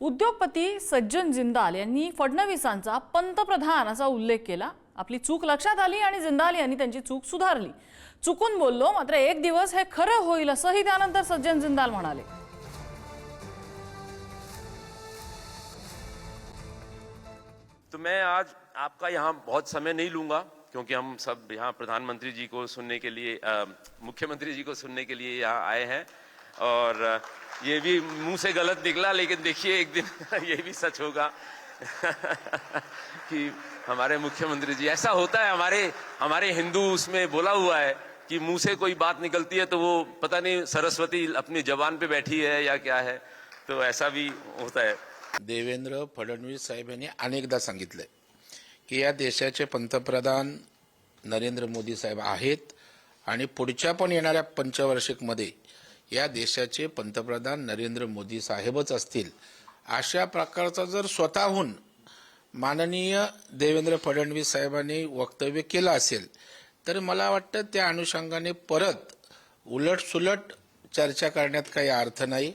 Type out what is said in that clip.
उद्योगपती सज्जन जिंदाल यांनी फडणवीसांचा पंतप्रधान असा उल्लेख केला। आपली चूक लक्षात आली आणि जिंदाल यांनी त्यांची चूक सुधारली। चुकून बोललो, मात्र एक दिवस हे खरं होईल असंही त्यानंतर सज्जन जिंदाल म्हणाले। तो मैं आज आपका यहाँ बहुत समय नहीं लूंगा, क्योंकि हम सब यहाँ प्रधानमंत्री जी को सुनने के लिए, मुख्यमंत्री जी को सुनने के लिए यहाँ आए हैं। और ये भी मुंह से गलत निकला, लेकिन देखिए एक दिन ये भी सच होगा कि हमारे मुख्यमंत्री जी, ऐसा होता है हमारे हिंदू उसमें बोला हुआ है कि मुंह से कोई बात निकलती है तो वो पता नहीं सरस्वती अपनी जबान पे बैठी है या क्या है, तो ऐसा भी होता है। देवेंद्र फडणवीस साहेब यांनी अनेकदा सांगितले की या देशाचे पंतप्रधान नरेंद्र मोदी साहेब आहेत आणि पुढच्या पण येणाऱ्या पंचवार्षिकमध्ये या देशाचे पंतप्रधान नरेंद्र मोदी साहेबच असतील। अशा प्रकारचा जर स्वतःहून माननीय देवेंद्र फडणवीस साहेबांनी वक्तव्य केलं असेल तर मला वाटतं त्या अनुषंगाने परत उलटसुलट चर्चा करण्यात काही अर्थ नाही।